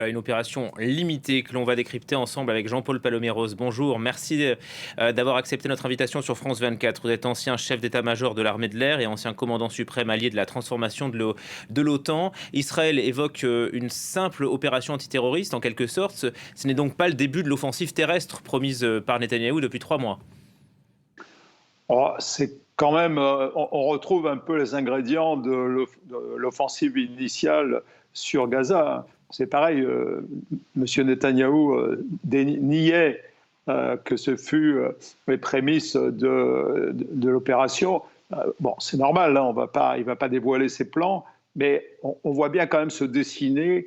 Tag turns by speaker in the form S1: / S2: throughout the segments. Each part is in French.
S1: Une opération limitée que l'on va décrypter ensemble avec Jean-Paul Paloméros. Bonjour, merci d'avoir accepté notre invitation sur France 24. Vous êtes ancien chef d'état-major de l'armée de l'air et ancien commandant suprême allié de la transformation de l'OTAN. Israël évoque une simple opération antiterroriste en quelque sorte. Ce n'est donc pas le début de l'offensive terrestre promise par Netanyahou depuis 3 mois.
S2: Oh, c'est quand même, on retrouve un peu les ingrédients de l'offensive initiale sur Gaza. C'est pareil, M. Netanyahou niait que ce fut les prémices de l'opération. Bon, c'est normal, hein, il ne va pas dévoiler ses plans, mais on voit bien quand même se dessiner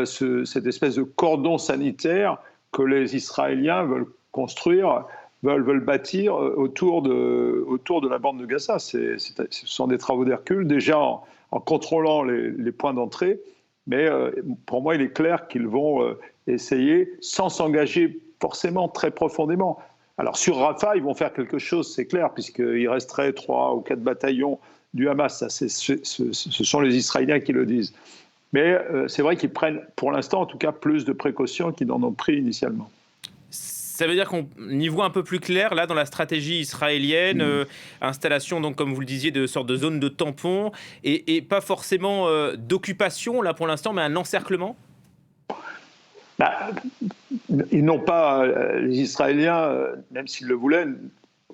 S2: cette espèce de cordon sanitaire que les Israéliens veulent construire, veulent bâtir autour de la bande de Gaza. Ce sont des travaux d'Hercule, déjà en contrôlant les points d'entrée, mais pour moi, il est clair qu'ils vont essayer, sans s'engager forcément très profondément. Alors sur Rafah, ils vont faire quelque chose, c'est clair, puisqu'il resterait 3 ou 4 bataillons du Hamas. Ça, ce sont les Israéliens qui le disent. Mais c'est vrai qu'ils prennent, pour l'instant en tout cas, plus de précautions qu'ils n'en ont pris initialement.
S1: Ça veut dire qu'on y voit un peu plus clair là dans la stratégie israélienne, installation donc comme vous le disiez de sorte de zone de tampon et pas forcément d'occupation là pour l'instant, mais un encerclement.
S2: Bah, ils n'ont pas, les Israéliens, même s'ils le voulaient,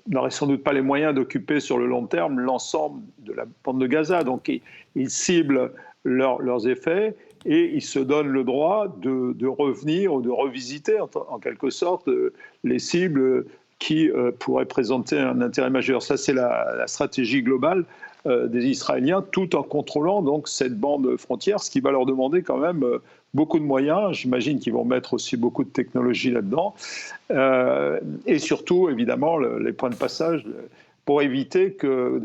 S2: n'auraient sans doute pas les moyens d'occuper sur le long terme l'ensemble de la bande de Gaza. Donc ils ciblent leurs effets et ils se donnent le droit de revenir ou de revisiter en quelque sorte les cibles qui pourraient présenter un intérêt majeur. Ça, c'est la stratégie globale des Israéliens, tout en contrôlant donc cette bande frontière, ce qui va leur demander quand même beaucoup de moyens. J'imagine qu'ils vont mettre aussi beaucoup de technologie là-dedans. Et surtout, évidemment, les points de passage pour éviter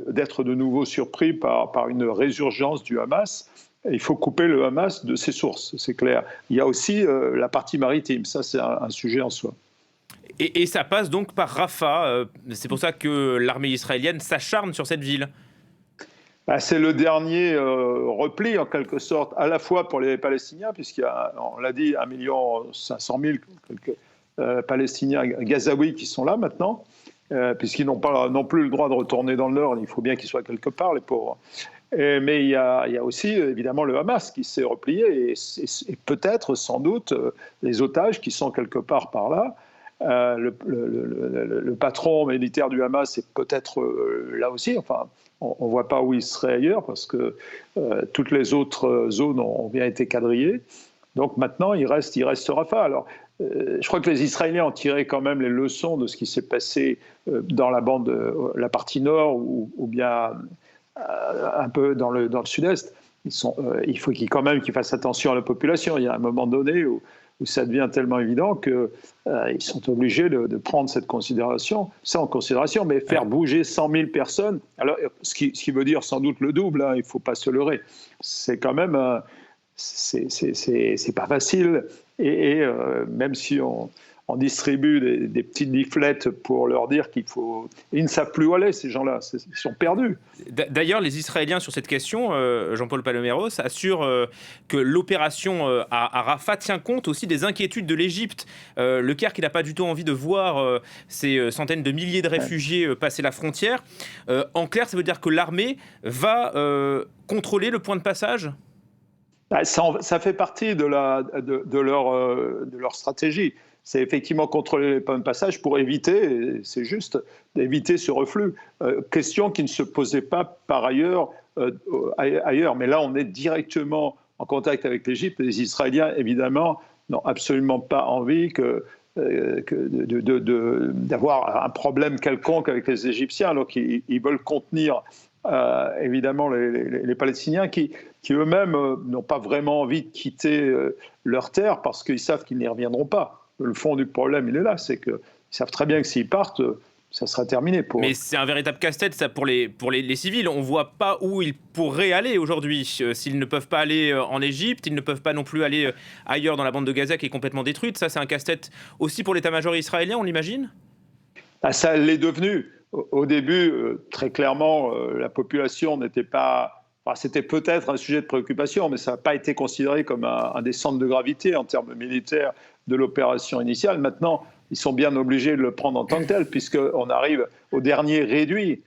S2: d'être de nouveau surpris par une résurgence du Hamas. Il faut couper le Hamas de ses sources, c'est clair. Il y a aussi la partie maritime, ça c'est un sujet en soi.
S1: Et ça passe donc par Rafah. C'est pour ça que l'armée israélienne s'acharne sur cette ville.
S2: Bah, c'est le dernier repli, en quelque sorte, à la fois pour les Palestiniens, puisqu'il y a, on l'a dit, 1,5 million Palestiniens gazaouis qui sont là maintenant, puisqu'ils n'ont pas non plus le droit de retourner dans le Nord. Il faut bien qu'ils soient quelque part, les pauvres. Mais il y a aussi, évidemment, le Hamas qui s'est replié, et peut-être, sans doute, les otages qui sont quelque part par là. Le patron militaire du Hamas est peut-être là aussi. Enfin, on ne voit pas où il serait ailleurs parce que toutes les autres zones ont bien été quadrillées. Donc maintenant, il reste Rafah. Alors, je crois que les Israéliens ont tiré quand même les leçons de ce qui s'est passé dans la bande, la partie nord ou bien un peu dans le sud-est. Il faut quand même qu'ils fassent attention à la population. Il y a un moment donné où ça devient tellement évident qu'ils sont obligés de prendre ça en considération, mais faire bouger 100 000 personnes, alors, ce qui veut dire sans doute le double, hein, il ne faut pas se leurrer, c'est quand même, c'est pas facile, et même si on distribue des petites leaflets pour leur dire qu'il faut... Ils ne savent plus où aller, ces gens-là, ils sont perdus.
S1: D'ailleurs, les Israéliens, sur cette question, Jean-Paul Paloméros, assurent que l'opération à Rafah tient compte aussi des inquiétudes de l'Égypte. Le Caire qui n'a pas du tout envie de voir ces centaines de milliers de réfugiés passer la frontière. En clair, ça veut dire que l'armée va contrôler le point de passage ?
S2: Ça fait partie de leur stratégie. C'est effectivement contrôler les points de passage pour éviter, c'est juste, éviter ce reflux. Question qui ne se posait pas par ailleurs ailleurs. Mais là, on est directement en contact avec l'Égypte. Les Israéliens, évidemment, n'ont absolument pas envie d'avoir un problème quelconque avec les Égyptiens. Donc, ils veulent contenir évidemment les Palestiniens qui eux-mêmes n'ont pas vraiment envie de quitter leur terre parce qu'ils savent qu'ils n'y reviendront pas. Le fond du problème, il est là, c'est qu'ils savent très bien que s'ils partent, ça sera terminé pour eux.
S1: Mais c'est un véritable casse-tête, ça, pour les civils. On ne voit pas où ils pourraient aller aujourd'hui. S'ils ne peuvent pas aller en Égypte, ils ne peuvent pas non plus aller ailleurs dans la bande de Gaza qui est complètement détruite. Ça, c'est un casse-tête aussi pour l'état-major israélien, on l'imagine ?
S2: Ça l'est devenu. Au début, très clairement, la population n'était pas c'était peut-être un sujet de préoccupation, mais ça n'a pas été considéré comme un des centres de gravité en termes militaires de l'opération initiale. Maintenant, ils sont bien obligés de le prendre en tant que tel, puisqu'on arrive au dernier réduit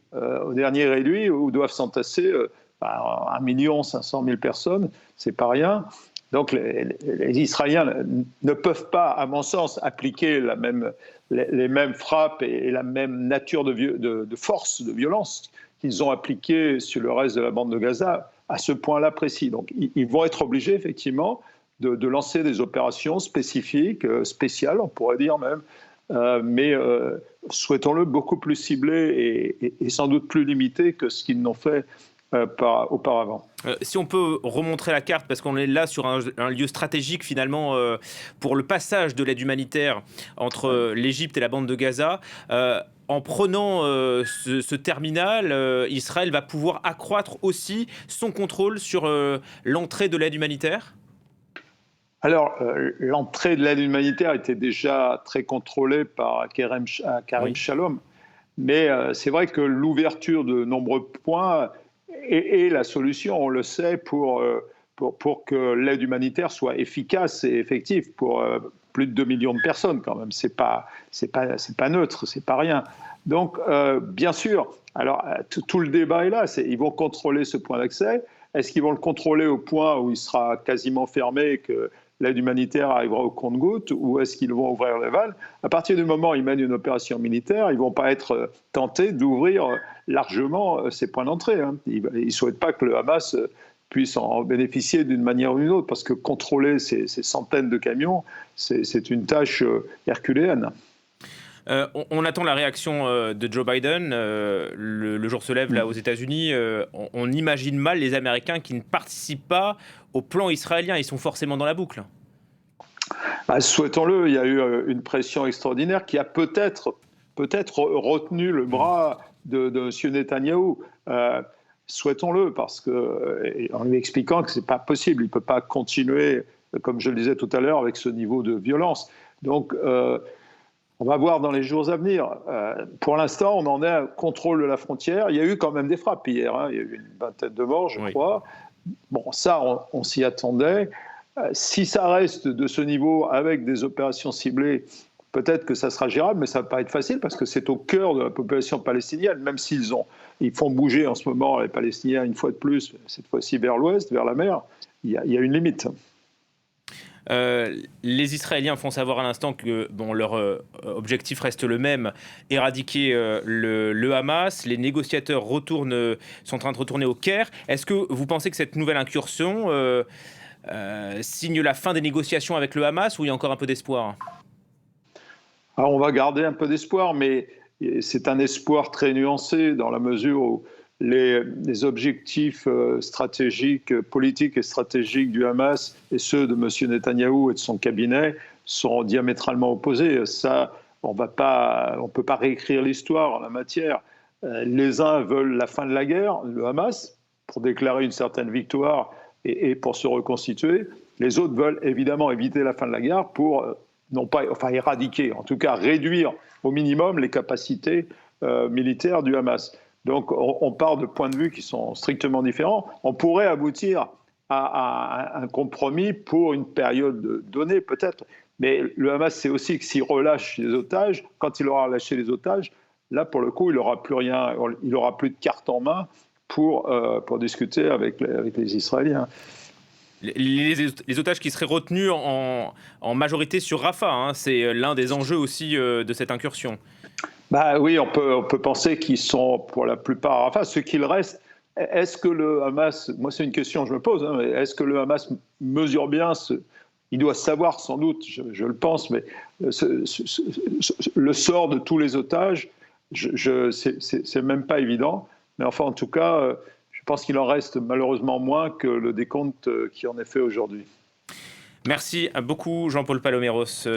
S2: où doivent s'entasser 1 500 000 personnes, c'est pas rien. Donc les Israéliens ne peuvent pas, à mon sens, appliquer les mêmes frappes et la même nature de force, de violence qu'ils ont appliquées sur le reste de la bande de Gaza à ce point-là précis. Donc ils vont être obligés, effectivement, de lancer des opérations spécifiques, spéciales, on pourrait dire même, mais souhaitons-le beaucoup plus ciblées et sans doute plus limitées que ce qu'ils n'ont fait auparavant.
S1: Si on peut remontrer la carte, parce qu'on est là sur un lieu stratégique finalement pour le passage de l'aide humanitaire entre l'Égypte et la bande de Gaza, en prenant ce terminal, Israël va pouvoir accroître aussi son contrôle sur l'entrée de l'aide humanitaire ?
S2: Alors, l'entrée de l'aide humanitaire était déjà très contrôlée par Karim Shalom, mais c'est vrai que l'ouverture de nombreux points est la solution, on le sait, pour que l'aide humanitaire soit efficace et effective pour plus de 2 millions de personnes quand même. C'est pas neutre, c'est pas rien. Donc, bien sûr, alors tout le débat est là. Ils vont contrôler ce point d'accès. Est-ce qu'ils vont le contrôler au point où il sera quasiment fermé et que l'aide humanitaire arrivera au compte-gouttes, ou est-ce qu'ils vont ouvrir les vannes? À partir du moment où ils mènent une opération militaire, ils ne vont pas être tentés d'ouvrir largement ces points d'entrée. Ils ne souhaitent pas que le Hamas puisse en bénéficier d'une manière ou d'une autre, parce que contrôler ces centaines de camions, c'est une tâche herculéenne.
S1: On attend la réaction de Joe Biden. Le jour se lève là aux États-Unis. On imagine mal les Américains qui ne participent pas au plan israélien. Ils sont forcément dans la boucle.
S2: Souhaitons-le. Il y a eu une pression extraordinaire qui a peut-être retenu le bras de M. Netanyahou. Souhaitons-le, parce en lui expliquant que ce n'est pas possible. Il ne peut pas continuer, comme je le disais tout à l'heure, avec ce niveau de violence. Donc, on va voir dans les jours à venir. Pour l'instant, on en est à contrôle de la frontière. Il y a eu quand même des frappes hier. Il y a eu une vingtaine de morts, je crois. Bon, ça, on s'y attendait. Si ça reste de ce niveau avec des opérations ciblées, peut-être que ça sera gérable, mais ça ne va pas être facile parce que c'est au cœur de la population palestinienne, même ils font bouger en ce moment les Palestiniens une fois de plus, cette fois-ci vers l'ouest, vers la mer. Il y a une limite.
S1: Les Israéliens font savoir à l'instant que leur objectif reste le même, éradiquer le Hamas. Les négociateurs sont en train de retourner au Caire. Est-ce que vous pensez que cette nouvelle incursion signe la fin des négociations avec le Hamas, ou il y a encore un peu d'espoir ?
S2: Alors on va garder un peu d'espoir, mais c'est un espoir très nuancé dans la mesure où les objectifs stratégiques, politiques et stratégiques du Hamas et ceux de M. Netanyahou et de son cabinet sont diamétralement opposés. Ça, on ne peut pas réécrire l'histoire en la matière. Les uns veulent la fin de la guerre, le Hamas, pour déclarer une certaine victoire et pour se reconstituer. Les autres veulent évidemment éviter la fin de la guerre pour, éradiquer, en tout cas réduire au minimum les capacités militaires du Hamas. Donc on part de points de vue qui sont strictement différents. On pourrait aboutir à un compromis pour une période donnée peut-être. Mais le Hamas sait aussi que s'il relâche les otages, quand il aura relâché les otages, là pour le coup il n'aura plus rien, il n'aura plus de carte en main pour discuter avec les Israéliens.
S1: Les otages qui seraient retenus en majorité sur Rafah, c'est l'un des enjeux aussi de cette incursion.
S2: Oui, on peut penser qu'ils sont pour la plupart à Rafah. Ce qu'il reste, est-ce que le Hamas, moi c'est une question que je me pose, est-ce que le Hamas mesure bien il doit savoir sans doute, je le pense, mais le sort de tous les otages, c'est même pas évident. Mais enfin, en tout cas, je pense qu'il en reste malheureusement moins que le décompte qui en est fait aujourd'hui.
S1: Merci beaucoup Jean-Paul Paloméros.